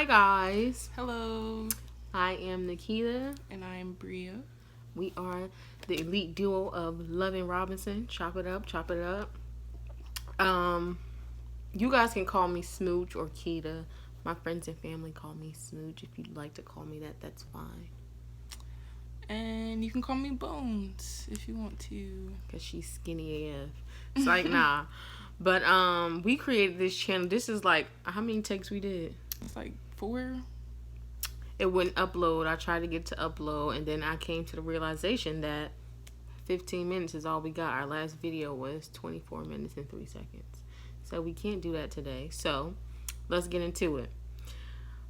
Hi guys, Hello, I am Nikita. and I'm Bria. We are the elite duo of Loving Robinson. Chop it up, chop it up. Um, you guys can call me Smooch or Kita. My friends and family call me Smooch. If you'd like to call me that, that's fine. And you can call me Bones if you want to. Cause she's skinny AF. It's like nah. But we created this channel. This is like how many takes we did? It's like 4. It wouldn't upload. I tried to get to upload, and then I came to the realization that 15 minutes is all we got. Our last video was 24 minutes and 3 seconds. So we can't do that today. So let's get into it.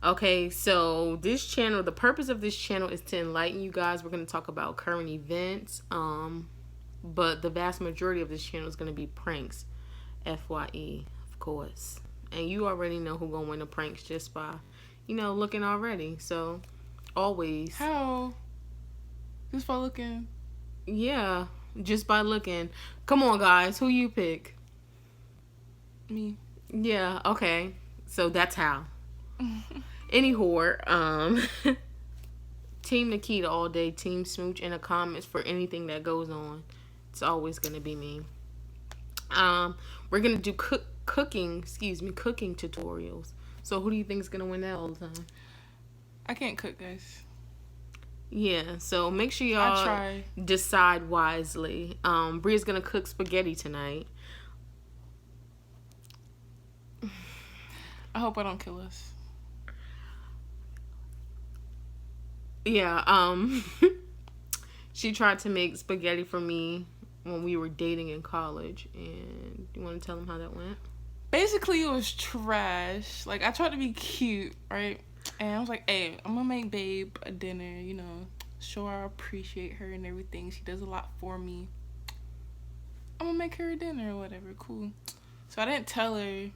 Okay, so this channel, the purpose of this channel is to enlighten you guys. We're going to talk about current events. But the vast majority of this channel is going to be pranks. FYE, of course. And you already know who going to win the pranks just by, looking already. So, always. How? Just by looking. Yeah, just by looking. Come on, guys. Who you pick? Me. Yeah, okay. So, that's how. Anyhow, Team Nikita all day. Team Smooch in the comments for anything that goes on. It's always going to be me. We're going to do cooking tutorials. So who do you think is going to win that all the time? I can't cook, guys. Yeah, so make sure I y'all try. decide wisely. Bria's going to cook spaghetti tonight. I hope I don't kill us. Yeah, she tried to make spaghetti for me when we were dating in college. And you want to tell them how that went? Basically, it was trash. Like, I tried to be cute, right? And I was like, hey, I'm going to make babe a dinner, show her I appreciate her and everything. She does a lot for me. I'm going to make her a dinner or whatever. Cool. So I didn't tell her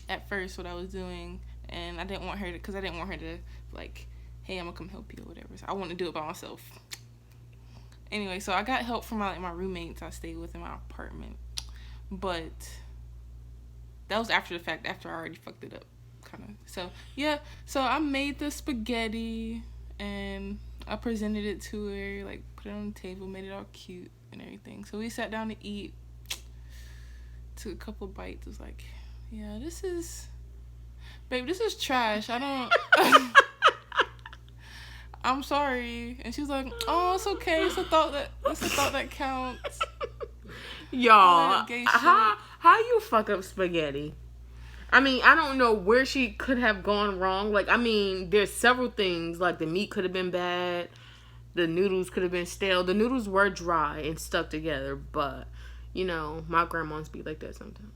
at first what I was doing. And I didn't want her to, because I didn't want her to, like, hey, I'm going to come help you or whatever. So I wanted to do it by myself. Anyway, so I got help from my roommates I stayed with in my apartment. But that was after the fact, after I already fucked it up, kind of. So, yeah. So I made the spaghetti, and I presented it to her, like, put it on the table, made it all cute and everything. So we sat down to eat. Took a couple bites. Was like, yeah, babe, this is trash. I don't... I'm sorry. And she was like, oh, it's okay. It's a thought that counts. Y'all, how you fuck up spaghetti? I mean, I don't know where she could have gone wrong. Like, I mean, there's several things. Like, the meat could have been bad. The noodles could have been stale. The noodles were dry and stuck together. But, my grandma's be like that sometimes.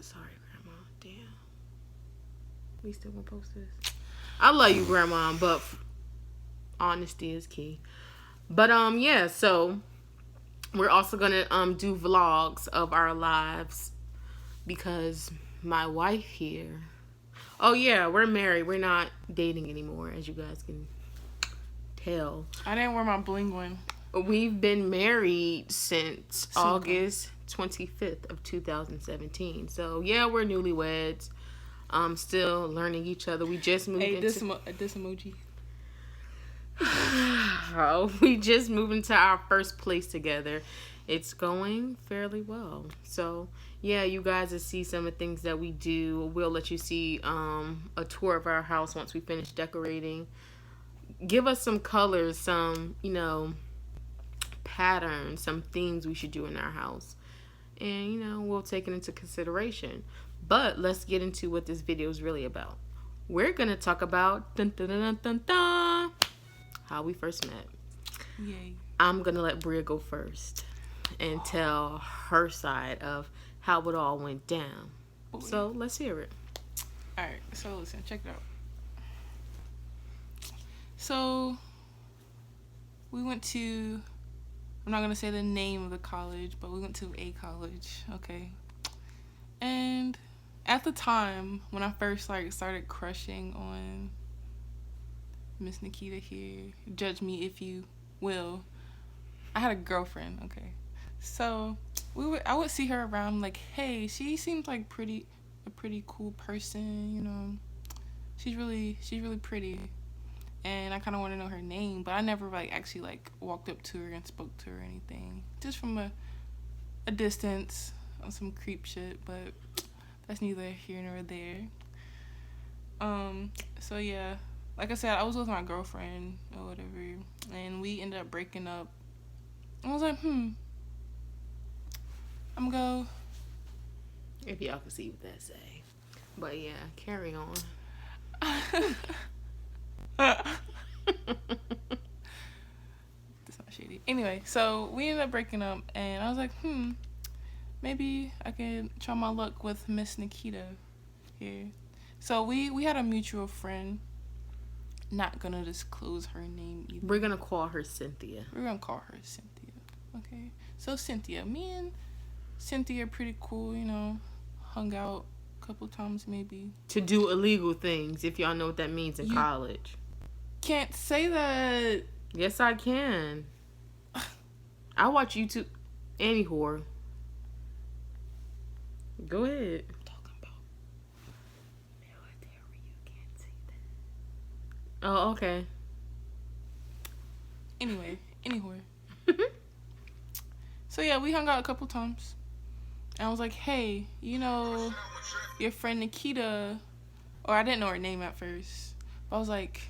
Sorry, Grandma. Damn. We still gonna post this? I love you, Grandma, but... honesty is key. But yeah, so we're also gonna do vlogs of our lives because my wife here, oh yeah, we're married, we're not dating anymore, as you guys can tell. I didn't wear my bling one. We've been married since August 25th of 2017. So yeah, we're newlyweds. Still learning each other. We just moved this emoji. We just moved into our first place together. It's going fairly well. So yeah, you guys will see some of the things that we do. We'll let you see a tour of our house once we finish decorating. Give us some colors, some patterns, some things we should do in our house, and we'll take it into consideration. But let's get into what this video is really about. We're gonna talk about how we first met. Yay. I'm gonna let Bria go first and tell her side of how it all went down. Boy. So let's hear it. Alright, so listen, check it out. So we went to, I'm not gonna say the name of the college, but we went to a college, okay? And at the time when I first started crushing on Miss Nikita here, judge me if you will, I had a girlfriend, okay? So I would see her around, like, hey, she seems like a pretty cool person, she's really pretty, and I kind of want to know her name, but I never like actually like walked up to her and spoke to her or anything, just from a distance on some creep shit. But that's neither here nor there. So yeah, like I said, I was with my girlfriend or whatever, and we ended up breaking up. I was like, I'm gonna go. If y'all can see what that say. But yeah, carry on. That's not shady. Anyway, so we ended up breaking up, and I was like, maybe I could try my luck with Miss Nikita here. So we had a mutual friend. Not gonna disclose her name either. We're gonna call her Cynthia. Okay. So Cynthia, me and Cynthia are pretty cool, you know. Hung out a couple times maybe. To do illegal things, if y'all know what that means in college. Can't say that. Yes, I can. I watch YouTube. Any whore. Go ahead. I'm talking about military. You can't say that. Oh, okay. Anyway. So yeah, we hung out a couple times. And I was like, hey, you know, your friend Nikita, or I didn't know her name at first. But I was like,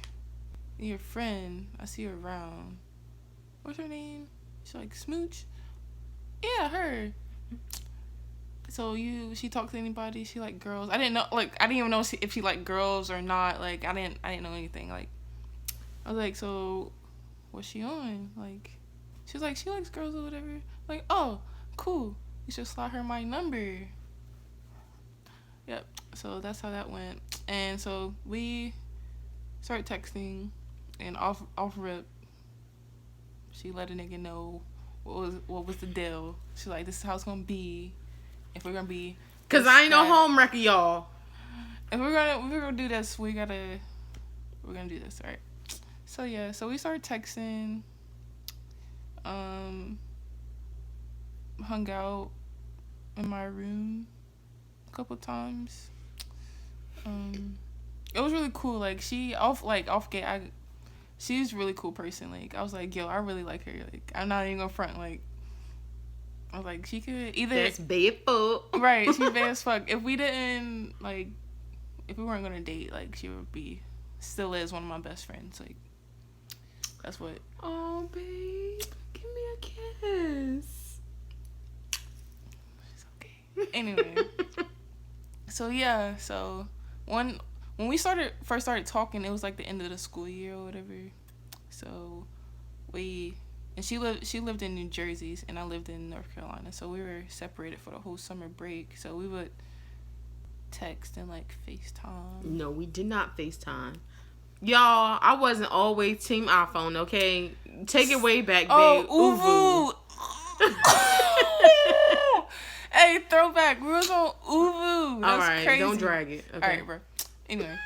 your friend, I see her around. What's her name? She's like, Smooch? Yeah, her. So she talked to anybody? She like girls? I didn't know, like, I didn't even know if she liked girls or not. Like, I didn't know anything. Like, I was like, so, what's she on? Like, she was like, she likes girls or whatever. Like, oh, cool. You should slide her my number. Yep. So that's how that went. And so we started texting, and off rip, she let a nigga know what was the deal. She's like, this is how it's gonna be. If we're gonna be, cause I ain't no home wrecker, y'all. If we're gonna do this, we're gonna do this, right? So yeah, so we started texting. Hung out in my room a couple times. It was really cool. Like she's a really cool person. Like I was like, yo, I really like her. Like I'm not even gonna front. Like I was like, she could either. That's bad fuck. Right, she's bad as fuck. If we weren't gonna date, like she would be, still is one of my best friends. Like that's what. Oh, babe, give me a kiss. Anyway, so yeah, when we first started talking, it was like the end of the school year or whatever. So she lived in New Jersey and I lived in North Carolina, so we were separated for the whole summer break. So we would text and like FaceTime. No, we did not FaceTime. Y'all, I wasn't always team iPhone, okay? Take it way back, babe. Oh, hey, throwback. We was on Uvu. That's all right, crazy. Don't drag it. Okay. All right, bro. Anyway.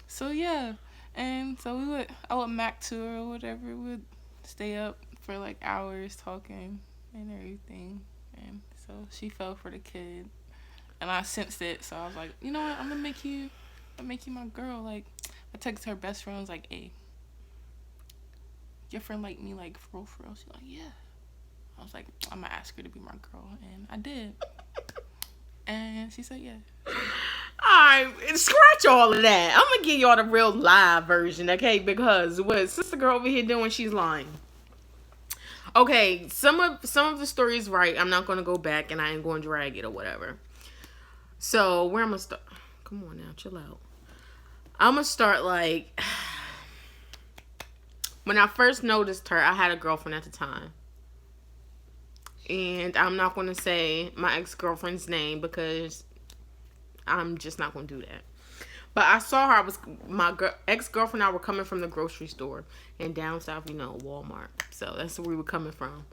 So, yeah. And so I would Mac to her or whatever. We'd stay up for like hours talking and everything. And so she fell for the kid. And I sensed it. So I was like, you know what? I'm going to make you my girl. Like, I texted her best friend. I was like, hey, your friend like me, like, for real? She's like, yeah. I was like, I'm gonna ask her to be my girl, and I did. And she said, yeah. Alright, scratch all of that. I'm gonna give y'all the real live version, okay? Because what sister girl over here doing, she's lying. Okay, some of the stories right. I'm not gonna go back and I ain't gonna drag it or whatever. So where I'm gonna start? Come on now, chill out. I'm gonna start like when I first noticed her. I had a girlfriend at the time. And I'm not going to say my ex-girlfriend's name because I'm just not going to do that. But I saw her. My ex-girlfriend and I were coming from the grocery store. And down south, Walmart. So that's where we were coming from.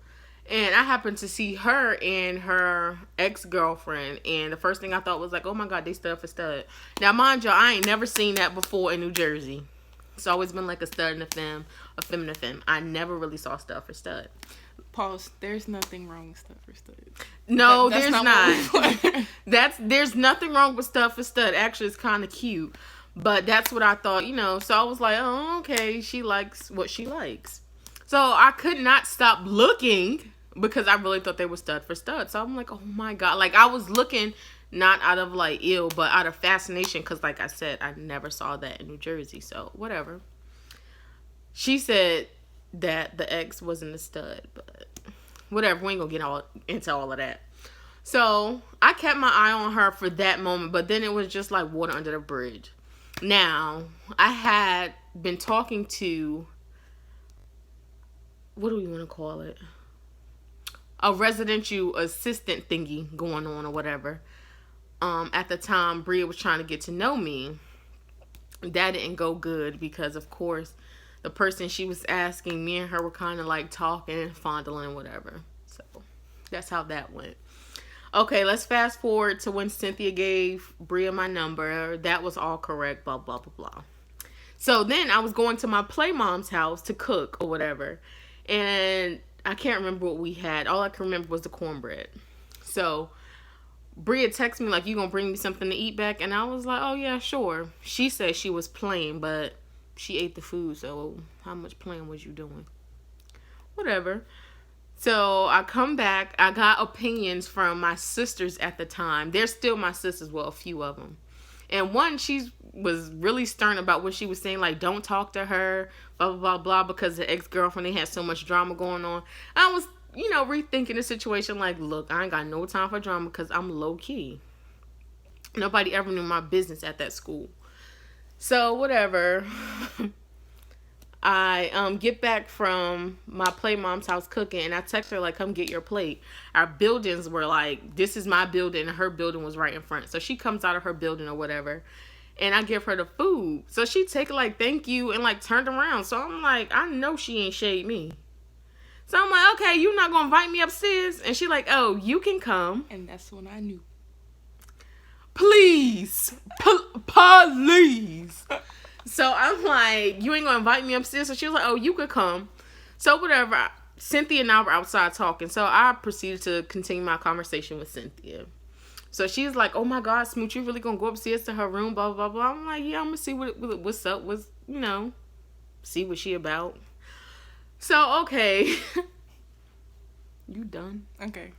And I happened to see her and her ex-girlfriend. And the first thing I thought was like, oh my God, they stud for stud. Now, mind y'all, I ain't never seen that before in New Jersey. It's always been like a stud and a femme, a femme and a femme. I never really saw stud for stud. Pause. There's nothing wrong with stuff for stud. No, there's not. There's nothing wrong with stuff for stud. Actually, it's kind of cute. But that's what I thought, So I was like, oh, okay, she likes what she likes. So I could not stop looking because I really thought they were stud for stud. So I'm like, oh my God. Like, I was looking not out of like ill, but out of fascination because, like I said, I never saw that in New Jersey. So whatever. She said that the ex wasn't a stud, but whatever. We ain't gonna get into all of that. So I kept my eye on her for that moment, but then it was just like water under the bridge. Now, I had been talking to, what do we want to call it? A residential assistant thingy going on or whatever. At the time, Bria was trying to get to know me. That didn't go good because, of course, the person she was asking, me and her were kind of like talking, fondling, whatever. So that's how that went. Okay, let's fast forward to when Cynthia gave Bria my number. That was all correct, blah, blah, blah, blah. So then I was going to my play mom's house to cook or whatever. And I can't remember what we had. All I can remember was the cornbread. So Bria texted me like, you gonna bring me something to eat back? And I was like, oh yeah, sure. She said she was playing, but she ate the food. So how much playing was you doing? Whatever. So I come back. I got opinions from my sisters at the time. They're still my sisters. Well, a few of them. And one, she was really stern about what she was saying. Like, don't talk to her, blah, blah, blah, blah. Because the ex-girlfriend, they had so much drama going on. I was, rethinking the situation. Like, look, I ain't got no time for drama because I'm low-key. Nobody ever knew my business at that school. So, whatever. I get back from my play mom's house cooking, and I text her like, come get your plate. Our buildings were like, this is my building, and her building was right in front. So she comes out of her building or whatever, and I give her the food. So she take it like, thank you, and like turned around. So I'm like, I know she ain't shade me. So I'm like, okay, you not gonna invite me upstairs? And she like, oh, you can come. And that's when I knew. Please. Please. So I'm like, you ain't gonna invite me upstairs? So she was like, oh, you could come. So whatever. Cynthia and I were outside talking. So I proceeded to continue my conversation with Cynthia. So she's like, oh my God, Smooch, you really gonna go upstairs to her room, blah, blah, blah. I'm like, yeah, I'm gonna see what's up, see what she about. So, okay. You done? Okay.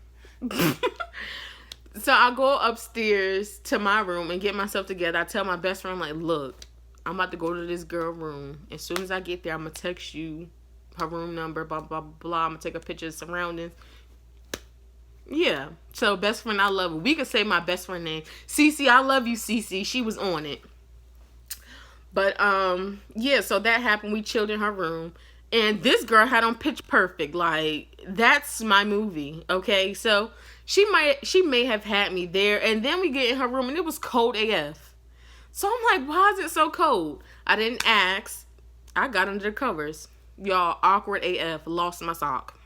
So I go upstairs to my room and get myself together. I tell my best friend, like, look, I'm about to go to this girl room. As soon as I get there, I'm going to text you her room number, blah, blah, blah. I'm going to take a picture of the surroundings. Yeah. So, best friend, I love her. We could say my best friend name. Cece, I love you, Cece. She was on it. But, yeah, so that happened. We chilled in her room. And this girl had on Pitch Perfect. Like, that's my movie, okay? So, she may have had me there. And then we get in her room, and it was cold AF. So I'm like, why is it so cold? I didn't ask. I got under the covers. Y'all, awkward AF. Lost my sock.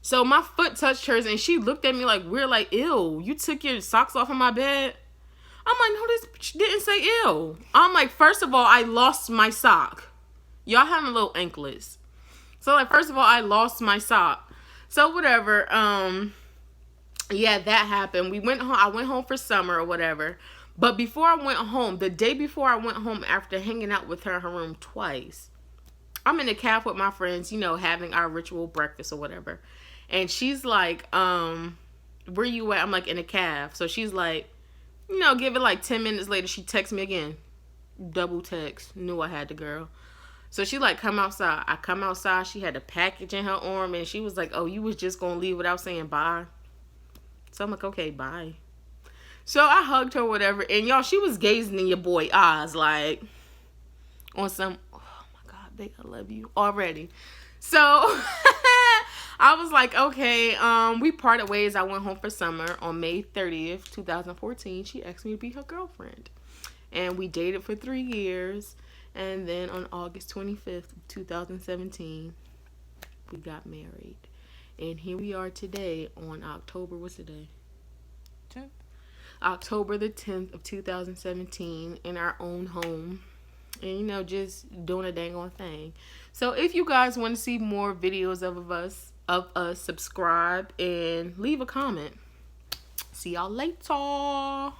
So my foot touched hers, and she looked at me like weird, like, ew, you took your socks off of my bed? I'm like, no, this bitch didn't say ew. I'm like, first of all, I lost my sock. Y'all having little anklets. So, like, first of all, I lost my sock. So, whatever. Yeah, that happened. We went home. I went home for summer or whatever. But before I went home, the day before I went home after hanging out with her in her room twice, I'm in the caf with my friends, having our ritual breakfast or whatever. And she's like, where you at? I'm like, in a caf. So she's like, give it like 10 minutes later, she texts me again. Double text. Knew I had the girl. So she like, come outside. I come outside. She had a package in her arm. And she was like, oh, you was just going to leave without saying bye? So I'm like, okay, bye. So I hugged her, whatever, and y'all, she was gazing in your boy eyes, like, on some, oh my God, babe, I love you already. So, I was like, okay, we parted ways. I went home for summer on May 30th, 2014. She asked me to be her girlfriend, and we dated for 3 years, and then on August 25th, 2017, we got married, and here we are today on October, what's the day? 10th. October the 10th of 2017 in our own home. And, just doing a dang on thing. So if you guys want to see more videos of us, subscribe and leave a comment. See y'all later.